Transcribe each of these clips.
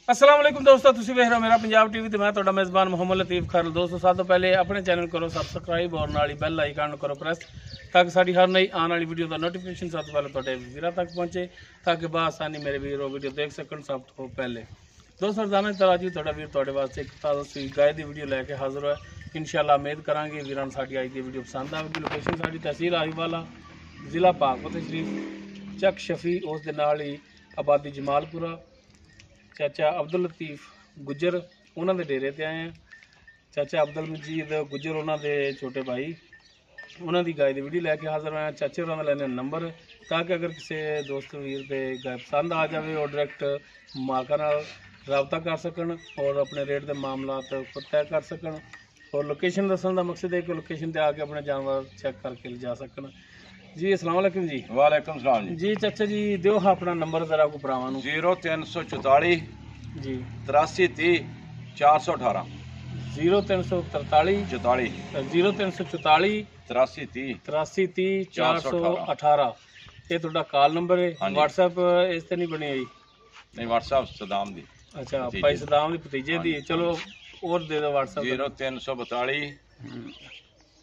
अस्सलाम वालेकुम दोस्तों, तुसीं वेख रहे हो मेरा पंजाब टीवी ते मैं तुहाडा मेज़बान मोहम्मद लतीफ़ खैर। दोस्तों सब तो पहले अपने चैनल करो सबसक्राइब और नाल बैल आइकन करो प्रेस ताकि साडी हर नई आने वाली वीडियो का नोटिफिकेशन सब तो पहले तुहाडे वीरां तक पहुंचे ताकि बासानी मेरे वीर वीडियो देख सकन सब तो पहले। दोस्तों रोजाना तरह जी तुहाडा वीर तुहाडे वास्ते एक ताज़ा सी गाय की वीडियो लैके हाजिर है। इंशाअल्लाह उम्मीद करांगे वीरां साडी अज दी वीडियो पसंद आवेगी। लोकेशन साडी तहसील आहिवाला, जिला पाकपत शरीफ, चक शफी, उस दे नाल ही आबादी जमालपुरा। चाचा अब्दुल लतीफ़ गुज्जर उन्होंने डेरे ते आए हैं। चाचा अब्दुल मजीद गुज्जर उन्होंने छोटे भाई उन्होंने गाय की वीडियो लैके हाजिर आए। चाचे उन्होंने लेने नंबर ताकि अगर किसी दोस्त वीर के गाय पसंद आ जाए और डायरैक्ट मालका नाल रबता कर सकन और अपने रेट के मामलात खुद तय कर सकन। और लोकेशन दसन का मकसद है कि लोकेशन पर आके अपने जानवर चेक करके ले जा सकन। जी अस्सलाम वालेकुम जी। वालेकुम सलाम जी। जी चाचा जी दियो हाँ अपना नंबर जरा को भरावां नूं। 0344 जी 83 30 418 0343 44 0344 83 30 83 30 418 ये तुहाडा कॉल नंबर है। हाँ जी। व्हाट्सएप इस ते नहीं बनी आई? नहीं व्हाट्सएप सदाम दी। अच्छा भतीजे। भाई सदाम दी भतीजे हाँ दी। जी। चलो और दे दो व्हाट्सएप 0342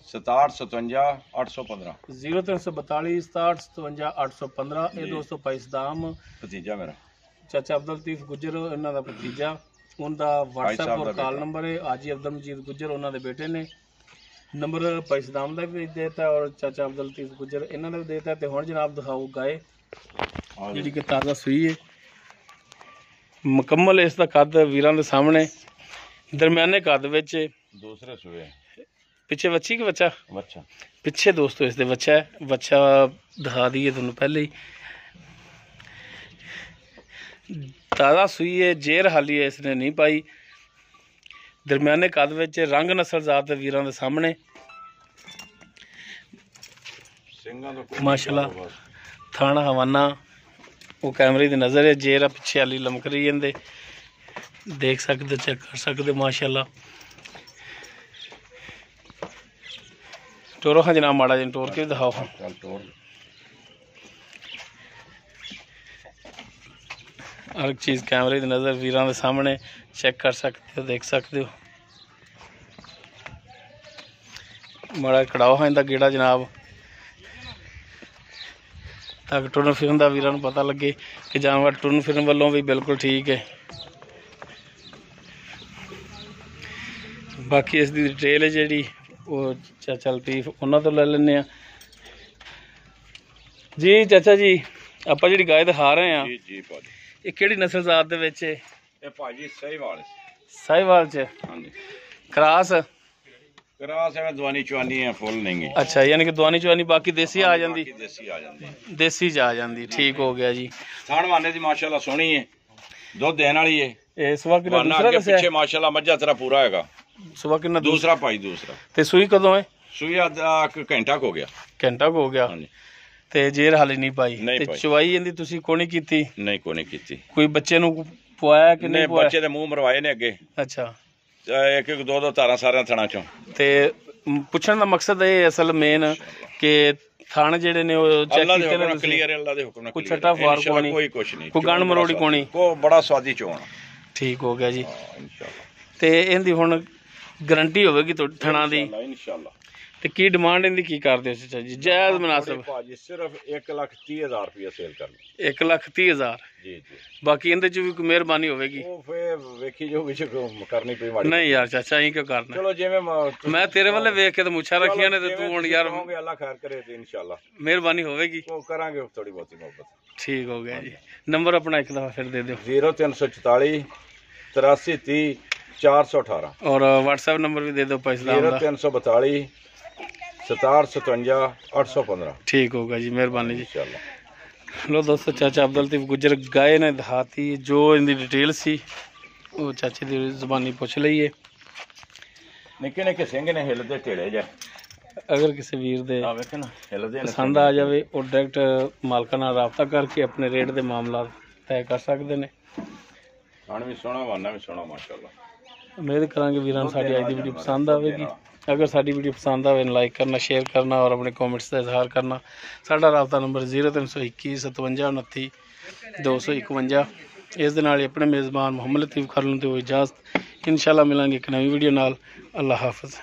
67 57 815 0342 67 57 815 ये जी। दोस्तों भाई सदाम भतीजा मेरा चाचा अब्दुल लतीफ गुज्जर इन्हां दा भतीजा उनका व्हाट्सएप साहब और दा कॉल बेटा। नंबर है। हाजी अब्दुल मजीद गुज्जर उन्होंने बेटे ने नंबर भाई सदाम का भी देता और चाचा अब्दुल लतीफ गुज्जर इन्होंने भी देता। तो हुण जनाब दिखाओ गाय जी कि ताज़ा सूई है मुकम्मल। इसका कद वीरां दे सामने दरम्याने कद विच दूसरे सुबह पिछे बच्ची के बच्चा बच्चा पिछे दोस्तों इसके बच्चा है। बच्चा दिखा दिए तुहानूं पहले ही ताज़ा सूई है। जेर हाली है इसने नहीं पाई। दरम्याने कद विच रंग नस्ल जात वीरां दे सामने सिंगां तो माशाल्लाह थाना हवाना वो कैमरे की नज़र है। जेर पिछे हाली लमक रही है देख सकते चेक कर सकते माशाल्लाह। टोरो हाँ जनाब माड़ा जी टोर के भी दिखाओ। चल तोड़ हर एक चीज़ कैमरे की नज़र वीरां दे सामने चेक कर सकते हो देख सकते हो। माड़ा कड़ाओ हाँ इनका गेड़ा जनाब ताकि टुरन फिरन का वीरां नूं पता लगे कि जानवर टुरन फिरन वालों भी बिल्कुल ठीक है। बाकी इसकी डिटेल है जी वो चाचा लतीफ उन्होंने तो ले लें जी। चाचा जी आप जी गाय दिखा रहे हैं जी जी भाजी ये किहड़ी नस्ल जात दे विच है? ये भाजी साहिवाल साहिवाल च हाँ जी क्रास। क्रास है दवानी चवानी है फुल नहीं है। अच्छा यानी कि दवानी चवानी बाकी देसी आ जाती बाकी देसी आ जाती है। देसी च आ जाती ठीक हो गया जी। थान वाने दी माशाल्लाह सोहनी है दुध देने वाली है। इस वक्त वाना दूसरा अगे दस्या पीछे माशाल्लाह मज्जा तेरा पूरा हैगा। सुबह कितना दूसरा भाई दूसरा ते सुई कदों है? सुई आधा घंटा को हो गया। घंटा को हो गया हाँ जी ते जेर हाली नहीं पाई नहीं ते पाई। चवाई इहदी तुसीं कोनी कीती? नहीं को नहीं कीती। कोई बच्चे नूं पवाया कि नहीं नहीं पवाया? बच्चे दे मुंह मरवाए ने अगे अच्छा एक एक दो दो तारा सारे थणा चों। ते पुछण दा मकसद ये असल मेन कि थाने जेडे ने वो चेक अल्लाह दे कीते हुक्म ने नाल क्लियर है। अल्लाह दे हुक्म नाल कोई clear छट्टा है। फार इंशाल्लाह कोनी, कोई कुछ नहीं कोई गण मरोड़ी कोनी। को बड़ा स्वादी चोण ठीक हो गया जी। इंशाल्लाह ते इहदी हुण गारंटी होवेगी तो थणा दी इंशाल्लाह। ते की डिमांड इहदी की करदे हो चाचा जी? जायज़ मुनासिब भाजी सिर्फ 1,30,000 रुपया सेल करनी। 1,30,000 जी जी बाकी इहदे च भी कोई मेहरबानी होवेगी? वो फिर वेखी जो विच करनी पई माड़ी। नहीं यार चाचा यही क्यों करना? चलो जिवें मैं तेरे वाले वेख के तो मुछा रखियां ने ते तू हुण यार अल्लाह खैर करे ते इंशाल्लाह मेहरबानी होवेगी। वो करांगे थोड़ी बहुत मोहब्बत। ठीक हो गया जी। नंबर अपना एक दफा फिर दे दो 0344 83 30 418 और व्हाट्सएप नंबर भी दे दो पैसा 0342 67 57 815 ठीक होगा जी मेहरबानी जी। इंशाल्लाह। लो दोस्तों चाचा अब्दुल लतीफ गुज्जर गाय ने दिखाती जो इनकी डिटेल सी वो चाचे की जुबानी पुछ लईए। निक्के निक्के सिंह ने हिलदे टेड़े जा अगर किसी वीर दे आ वेख ना हिलदे ने पसंद आ जाए और डायरैक्ट मालका नाल राबता करके अपने रेट के मामला तय कर सकते हैं। खान भी सोहना वाना भी सोहना माशाल्लाह। उम्मीद करांगे वीरां साडी अज दी वीडियो पसंद आएगी। अगर साडी वीडियो पसंद आए लाइक करना शेयर करना और अपने कॉमेंट्स का इजहार करना। साडा राबता नंबर 0321 57 29 251 ਇਸ ਦੇ ਨਾਲ ਹੀ ਆਪਣੇ ਮੇਜ਼ਬਾਨ ਮੁਹੰਮਦ ਲਤੀਫ ਖਰਲ ਨੂੰ ਦਿਓ ਇਜਾਜ਼ਤ। ਇਨਸ਼ਾਅੱਲਾ ਮਿਲਾਂਗੇ ਇੱਕ ਨਵੀਂ ਵੀਡੀਓ ਨਾਲ। ਅੱਲਾ ਹਾਫਿਜ਼।